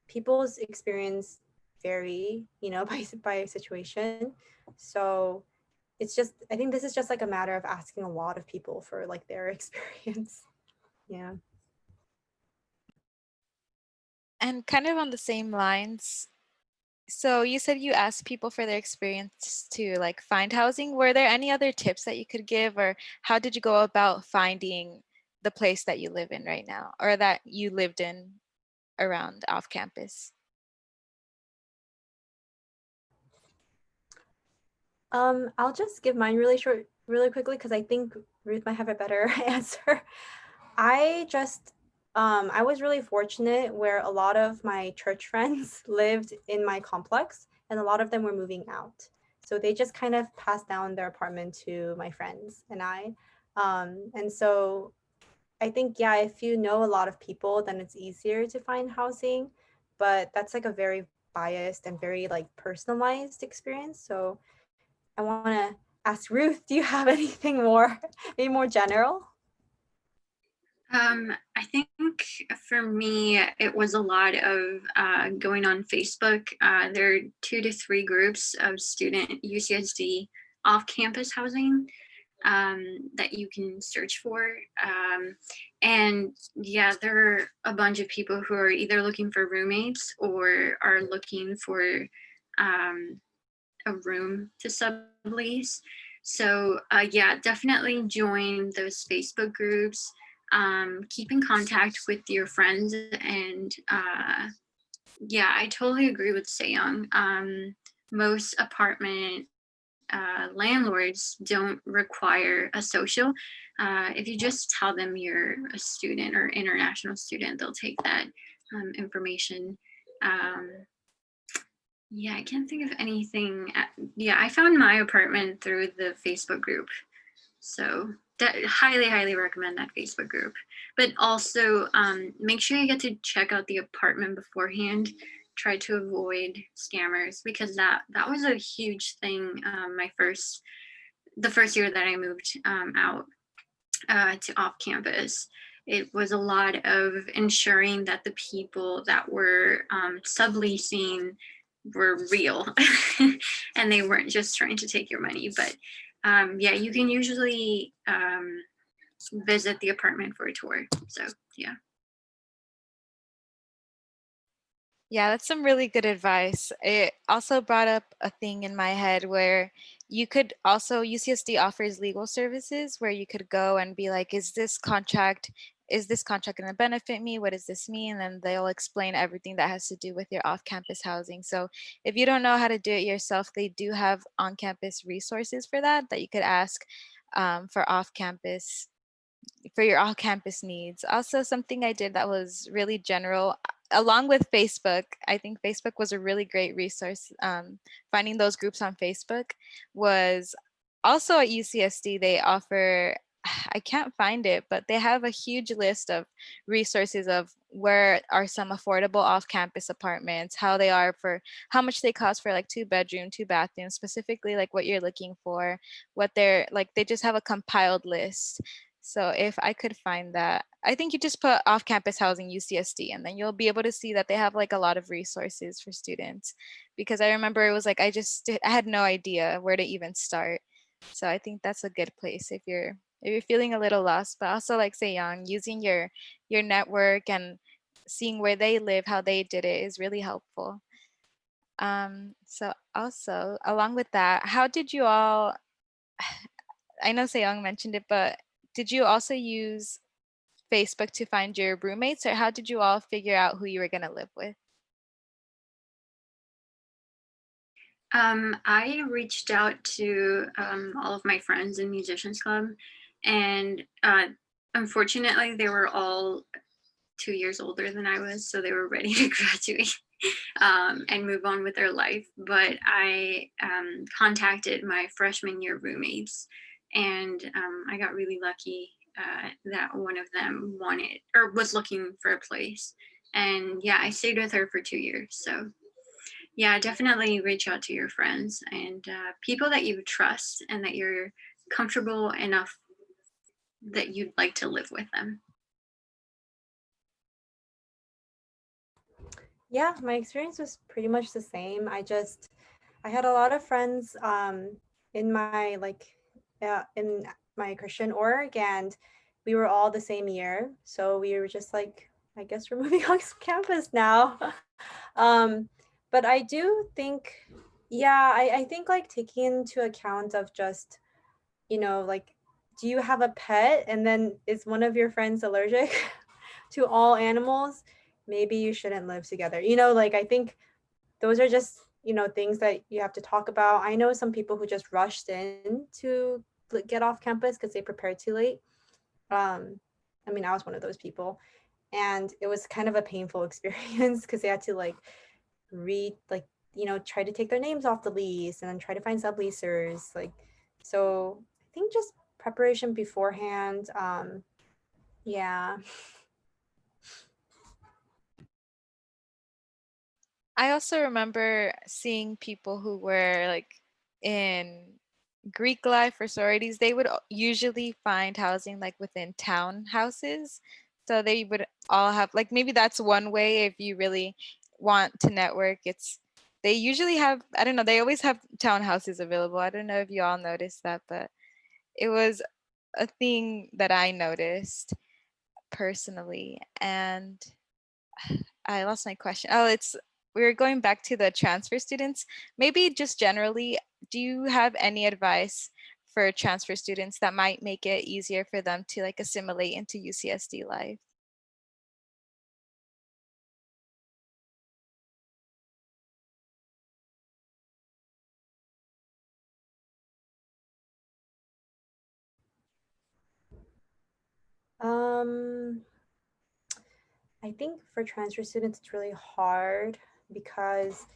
people's experience vary, you know, by situation. So it's just, I think this is just like a matter of asking a lot of people for like their experience. Yeah. And kind of on the same lines, so you said you asked people for their experience to like find housing. Were there any other tips that you could give, or how did you go about finding the place that you live in right now, or that you lived in around off campus? I'll just give mine really quickly, because I think Ruth might have a better answer. I just, I was really fortunate where a lot of my church friends lived in my complex, and a lot of them were moving out. So they just kind of passed down their apartment to my friends and I. And so I think, yeah, if you know a lot of people, then it's easier to find housing, but that's like a very biased and very like personalized experience. So I want to ask Ruth, do you have anything more, maybe more general? I think for me, it was a lot of going on Facebook. There are 2 to 3 groups of student UCSD off-campus housing that you can search for. And yeah, there are a bunch of people who are either looking for roommates or are looking for a room to sublease. So yeah, definitely join those Facebook groups. Keep in contact with your friends, and yeah, I totally agree with Seyong. Most apartment landlords don't require a social. If you just tell them you're a student or international student, they'll take that information. Um, yeah, I can't think of anything. Yeah, I found my apartment through the Facebook group. So highly, highly recommend that Facebook group. But also make sure you get to check out the apartment beforehand. Try to avoid scammers, because that was a huge thing. The first year that I moved out to off campus, it was a lot of ensuring that the people that were subleasing were real and they weren't just trying to take your money. But yeah, you can usually visit the apartment for a tour. So yeah. Yeah, that's some really good advice. It also brought up a thing in my head where you could also, UCSD offers legal services where you could go and be like, is this contract going to benefit me? What does this mean? And they'll explain everything that has to do with your off-campus housing. So if you don't know how to do it yourself, they do have on-campus resources for that you could ask for off-campus for your off-campus needs. Also, something I did that was really general, along with Facebook. I think Facebook was a really great resource. Finding those groups on Facebook was also at UCSD. They offer, I can't find it, but they have a huge list of resources of where are some affordable off-campus apartments, how they are for how much they cost for like 2 bedroom, 2 bathrooms, specifically like what you're looking for, what they're like. They just have a compiled list. So if I could find that, I think you just put off-campus housing UCSD, and then you'll be able to see that they have like a lot of resources for students. Because I remember it was like I had no idea where to even start. So I think that's a good place if you're feeling a little lost, but also like say young, using your network and seeing where they live, how they did it is really helpful. So also along with that, how did you all I know Seong mentioned it, but did you also use Facebook to find your roommates, or how did you all figure out who you were gonna live with? I reached out to all of my friends in Musicians Club, and unfortunately, they were all 2 years older than I was, so they were ready to graduate and move on with their life. But I contacted my freshman year roommates, and I got really lucky that one of them wanted or was looking for a place. And yeah, I stayed with her for 2 years. So yeah, definitely reach out to your friends and people that you trust and that you're comfortable enough that you'd like to live with them. Yeah, my experience was pretty much the same. I had a lot of friends in my in my Christian org, and we were all the same year. So we were just like, I guess we're moving off campus now. um, but I do think, yeah, I think like taking into account of just, like, do you have a pet and then is one of your friends allergic to all animals? Maybe you shouldn't live together. Like, I think those are just, things that you have to talk about. I know some people who just rushed in to get off campus because they prepared too late. I mean, I was one of those people, and it was kind of a painful experience because they had to like read, like, try to take their names off the lease and then try to find subleasers. Like, so I think just preparation beforehand. Yeah. I also remember seeing people who were like in Greek life or sororities, they would usually find housing like within townhouses. So they would all have, like, maybe that's one way if you really want to network. They usually have, I don't know, they always have townhouses available. I don't know if you all noticed that, but it was a thing that I noticed personally. And I lost my question. Oh, we're going back to the transfer students. Maybe just generally, do you have any advice for transfer students that might make it easier for them to like assimilate into UCSD life? Um, I think for transfer students, it's really hard because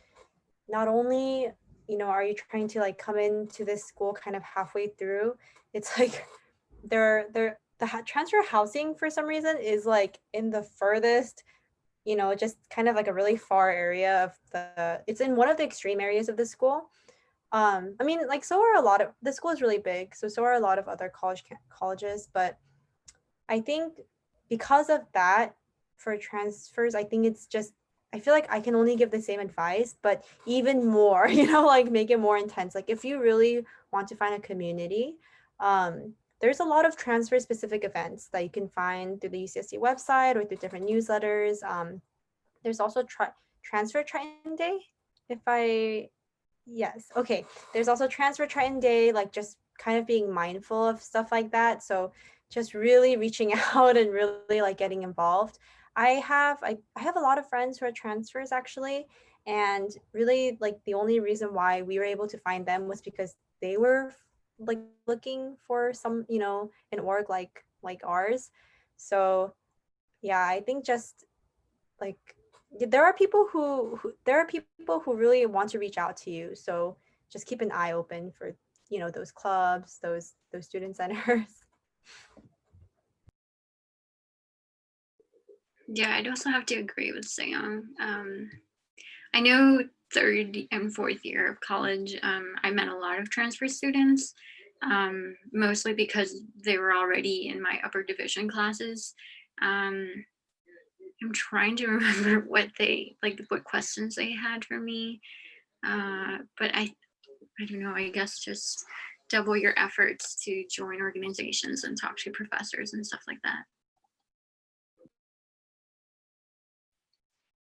not only, are you trying to like come into this school kind of halfway through, it's like transfer housing for some reason is like in the furthest, just kind of like a really far area of it's in one of the extreme areas of the school. I mean, like, so are a lot of, the school is really big, so are a lot of other colleges, but I think because of that, for transfers, I think it's just, I feel like I can only give the same advice, but even more, like make it more intense. Like, if you really want to find a community, there's a lot of transfer specific events that you can find through the UCSD website or through different newsletters. There's also Transfer Triton Day, if I Yes. Okay. There's also Transfer Triton Day, like just kind of being mindful of stuff like that. So just really reaching out and really like getting involved. I have a lot of friends who are transfers actually. And really like the only reason why we were able to find them was because they were like looking for some, an org like ours. So yeah, I think just like there are people who really want to reach out to you, so just keep an eye open for those clubs, those student centers. Yeah, I'd also have to agree with Seong. I know third and fourth year of college, I met a lot of transfer students, mostly because they were already in my upper division classes. Um, I'm trying to remember what questions they had for me, but I don't know. I guess just double your efforts to join organizations and talk to professors and stuff like that.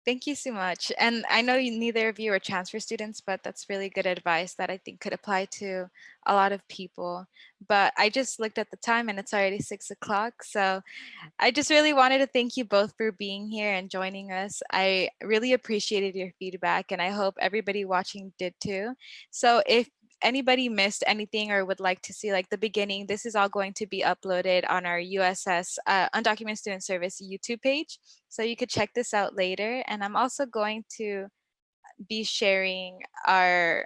Thank you so much. And I know neither of you are transfer students, but that's really good advice that I think could apply to a lot of people. But I just looked at the time and it's already 6 o'clock. So I just really wanted to thank you both for being here and joining us. I really appreciated your feedback and I hope everybody watching did too. So if anybody missed anything or would like to see like the beginning, this is all going to be uploaded on our USS Undocumented Student Service YouTube page. So you could check this out later. And I'm also going to be sharing our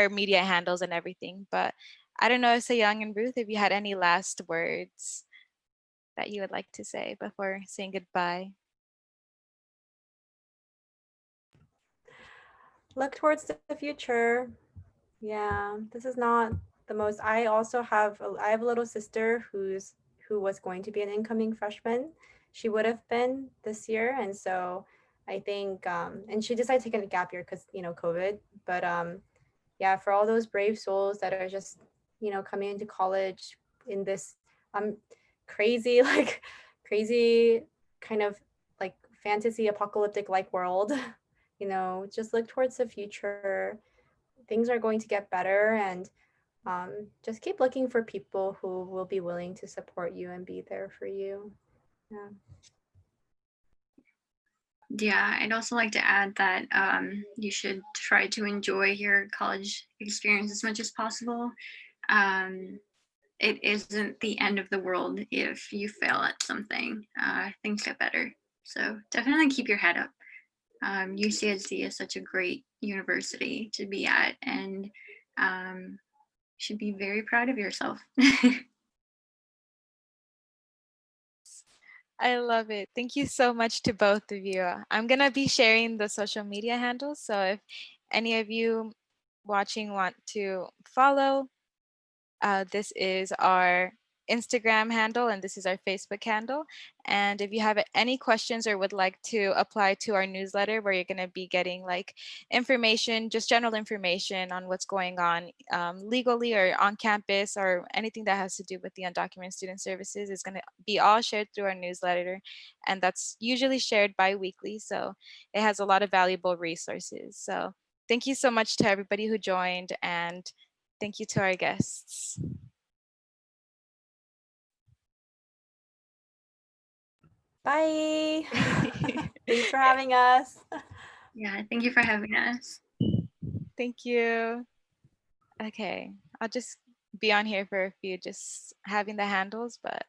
media handles and everything. But I don't know, Young and Ruth, if you had any last words that you would like to say before saying goodbye? Look towards the future. Yeah, this is not the most. I also have I have a little sister who was going to be an incoming freshman. She would have been this year, and so I think and she decided to take a gap year because COVID. But yeah, for all those brave souls that are just coming into college in this crazy crazy kind of like fantasy apocalyptic like world, just look towards the future. Things are going to get better, and just keep looking for people who will be willing to support you and be there for you. Yeah. Yeah, I'd also like to add that you should try to enjoy your college experience as much as possible. It isn't the end of the world if you fail at something. Things get better. So definitely keep your head up. UCSD is such a great university to be at, and you should be very proud of yourself. I love it. Thank you so much to both of you. I'm going to be sharing the social media handles. So if any of you watching want to follow, this is our Instagram handle and this is our Facebook handle. And if you have any questions or would like to apply to our newsletter where you're going to be getting like information, just general information on what's going on legally or on campus or anything that has to do with the undocumented student services is going to be all shared through our newsletter. And that's usually shared bi-weekly. So it has a lot of valuable resources. So thank you so much to everybody who joined and thank you to our guests. Bye. Thanks for having us. Yeah, thank you for having us. Thank you. Okay, I'll just be on here for a few, just having the handles, but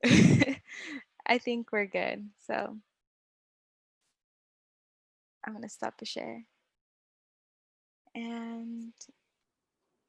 I think we're good. So I'm gonna stop the share. And